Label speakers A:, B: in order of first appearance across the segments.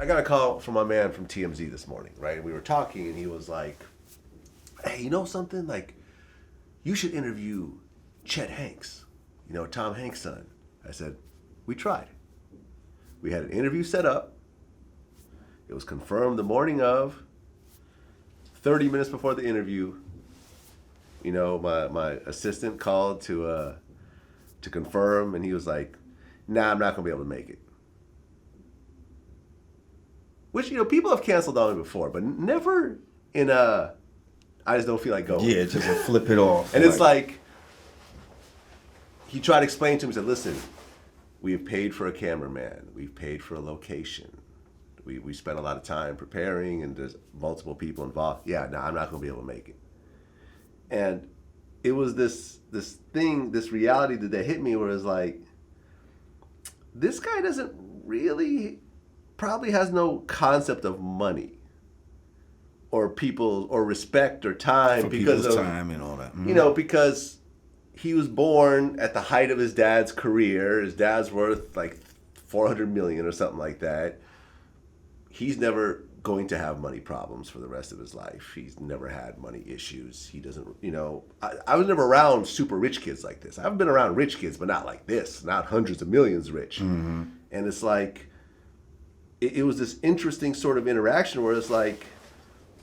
A: got a call from my man from TMZ this morning, right? We were talking, and he was like, "Hey, you know something? Like, you should interview Chet Hanks, Tom Hanks' son." I said, "We tried. We had an interview set up. It was confirmed the morning of. 30 minutes before the interview, my assistant called to confirm, and he was like, 'Nah, I'm not gonna be able to make it.'" Which people have canceled on me before, but never in a I just don't feel like going.
B: Yeah, just flip it off.
A: And it's like he tried to explain to me. He said, "Listen, we have paid for a cameraman. We've paid for a location. We spent a lot of time preparing, and there's multiple people involved. Yeah, no, I'm not going to be able to make it." And it was this reality that hit me where it's like, this guy doesn't really, probably has no concept of money or people or respect or time
B: for
A: because of
B: time and all that.
A: Because he was born at the height of his dad's career. His dad's worth like $400 million or something like that. He's never going to have money problems for the rest of his life. He's never had money issues. He doesn't, I was never around super rich kids like this. I've been around rich kids, but not like this, not hundreds of millions rich. Mm-hmm. And it's like, it was this interesting sort of interaction where it's like,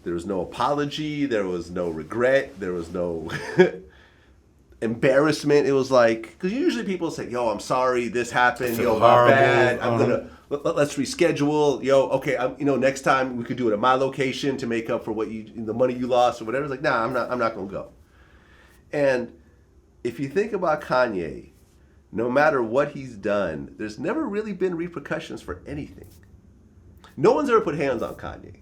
A: there was no apology, there was no regret, there was no embarrassment. It was like, because usually people say, "Yo, I'm sorry, this happened. Yo, my bad. I'm gonna let's reschedule. Yo, okay, next time we could do it at my location to make up for the money you lost or whatever." It's like, nah, I'm not gonna go. And if you think about Kanye, no matter what he's done, there's never really been repercussions for anything. No one's ever put hands on Kanye.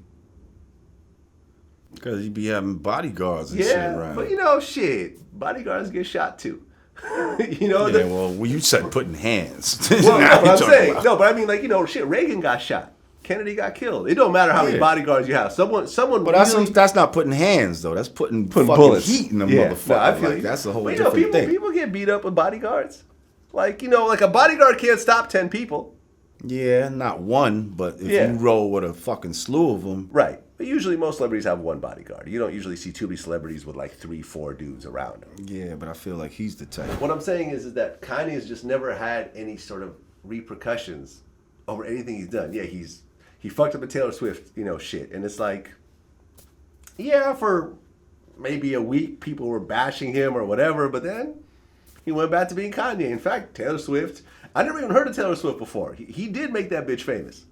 B: Because he'd be having bodyguards and shit, right?
A: But shit, bodyguards get shot too.
B: Well, you said putting hands.
A: Well, I'm saying, no, but I mean, shit, Reagan got shot. Kennedy got killed. It don't matter how many bodyguards you have. Someone.
B: But that's not putting hands though. That's putting fucking bullets. Heat in the motherfucker. No, I feel that's a whole different thing.
A: People get beat up with bodyguards. Like a bodyguard can't stop 10 people.
B: Yeah, not one, but if you roll with a fucking slew of them,
A: right. But usually most celebrities have one bodyguard. You don't usually see too many celebrities with like 3-4 dudes around them.
B: Yeah, but I feel like he's the type.
A: What I'm saying is that Kanye has just never had any sort of repercussions over anything he's done. Yeah, he fucked up a Taylor Swift, shit. And it's like, for maybe a week people were bashing him or whatever, but then he went back to being Kanye. In fact, Taylor Swift, I never even heard of Taylor Swift before. He did make that bitch famous.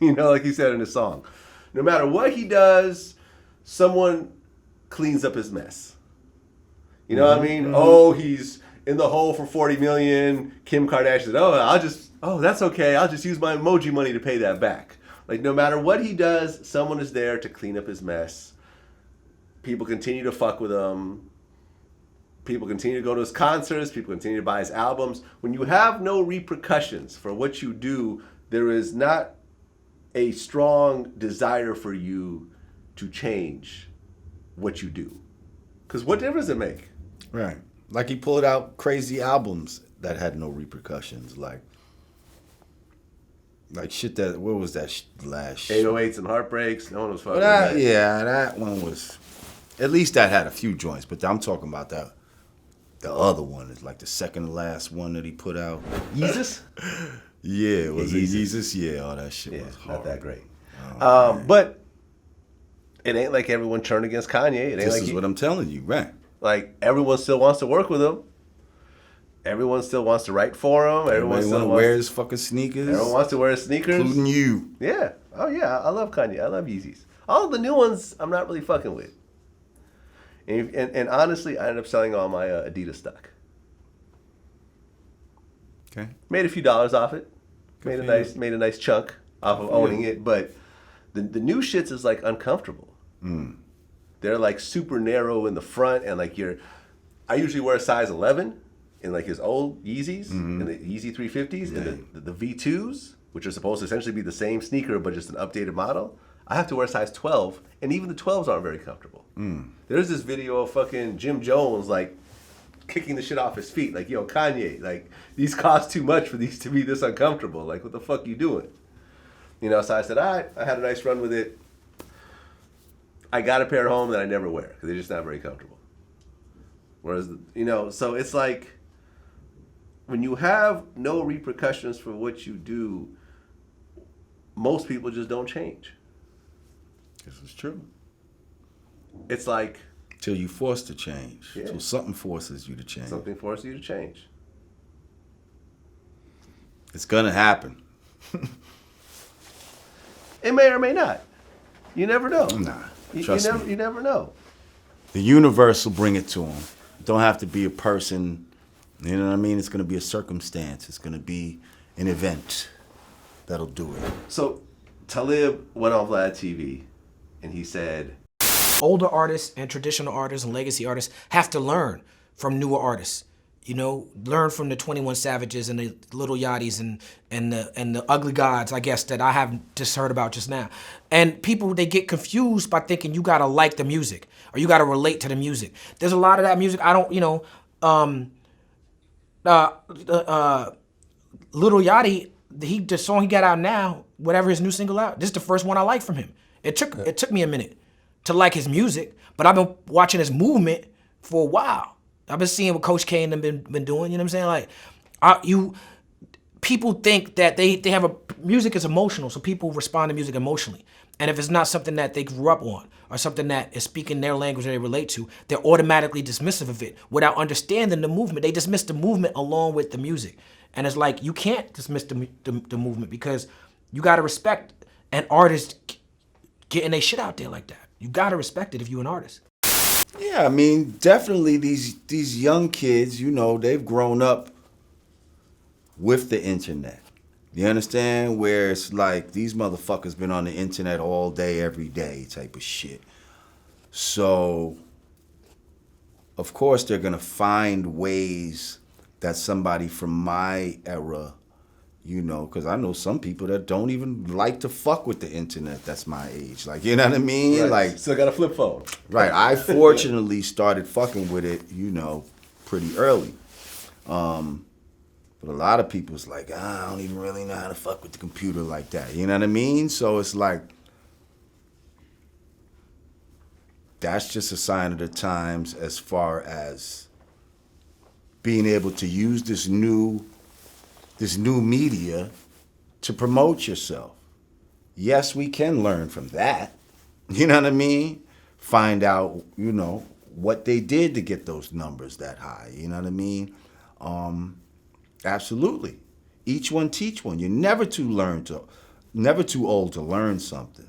A: Like he said in his song. No matter what he does, someone cleans up his mess. You know what I mean? Mm-hmm. Oh, he's in the hole for $40 million. Kim Kardashian said, that's okay. I'll just use my emoji money to pay that back. Like, no matter what he does, someone is there to clean up his mess. People continue to fuck with him. People continue to go to his concerts. People continue to buy his albums. When you have no repercussions for what you do, there is not a strong desire for you to change what you do. Because what difference does it make?
B: Right. Like he pulled out crazy albums that had no repercussions. Like shit that, what was that last shit?
A: 808s and Heartbreaks. No one was fucking with that.
B: Yeah, that one was, at least that had a few joints. But I'm talking about that. The other one is like the second to last one that he put out.
A: Yeezus?
B: Yeah, was it Yeezus? Yeah, all that shit was hard.
A: Not that great. But it ain't like everyone turned against Kanye.
B: This is what I'm telling you, right?
A: Like, everyone still wants to work with him. Everyone still wants to write for him. Everyone still wants to
B: wear his fucking sneakers.
A: Everyone wants to wear his sneakers.
B: Including you.
A: Yeah. Oh, yeah. I love Kanye. I love Yeezys. All the new ones, I'm not really fucking with. And honestly, I ended up selling all my Adidas stock.
B: Okay.
A: Made a few dollars off it. Made a nice chunk off of owning it. But the new shits is like uncomfortable. Mm. They're like super narrow in the front, and like I usually wear a size 11 in like his old Yeezys and the Yeezy 350s and the V2s, which are supposed to essentially be the same sneaker but just an updated model. I have to wear a size 12, and even the 12s aren't very comfortable. Mm. There's this video of fucking Jim Jones like kicking the shit off his feet, like, yo, Kanye, like, these cost too much for these to be this uncomfortable. Like, what the fuck you doing? You know, so I said, all right, I had a nice run with it. I got a pair at home that I never wear because they're just not very comfortable. Whereas, you know, so it's like when you have no repercussions for what you do, most people just don't change.
B: This is true.
A: It's like...
B: Till you forced to change.
A: Yeah.
B: Till something forces you to change.
A: Something forces you to change.
B: It's gonna happen.
A: It may or may not. You never know.
B: Nah, trust me.
A: You never know.
B: The universe will bring it to them. It don't have to be a person. You know what I mean? It's gonna be a circumstance. It's gonna be an event that'll do it.
A: So Talib went on VladTV and he said,
C: older artists and traditional artists and legacy artists have to learn from newer artists. You know, learn from the 21 Savages and the Little Yachties and the Ugly Gods, I guess, that I haven't just heard about just now. And people, they get confused by thinking you gotta like the music or you gotta relate to the music. There's a lot of that music I don't, you know, Little Yachty, the song he got out now, whatever his new single out, this is the first one I like from him. It took me a minute to like his music, but I've been watching his movement for a while. I've been seeing what Coach K and them been doing, you know what I'm saying? Like, people think that they have music is emotional, so people respond to music emotionally. And if it's not something that they grew up on or something that is speaking their language that they relate to, they're automatically dismissive of it without understanding the movement. They dismiss the movement along with the music. And it's like, you can't dismiss the movement because you gotta respect an artist getting their shit out there like that. You gotta respect it if you're an artist.
B: Yeah, I mean, definitely these young kids, you know, they've grown up with the internet. You understand? Where it's like these motherfuckers been on the internet all day, every day type of shit. So, of course, they're gonna find ways that somebody from my era, you know, because I know some people that don't even like to fuck with the internet that's my age. Like, you know what I mean?
A: right,
B: Like,
A: still got a flip phone.
B: Right. I fortunately started fucking with it, you know, pretty early. But a lot of people's like, I don't even really know how to fuck with the computer like that. You know what I mean? So it's like, that's just a sign of the times as far as being able to use this new media to promote yourself. Yes, we can learn from that. You know what I mean? Find out, you know, what they did to get those numbers that high. You know what I mean? Absolutely. Each one teach one. You're never too old to learn something.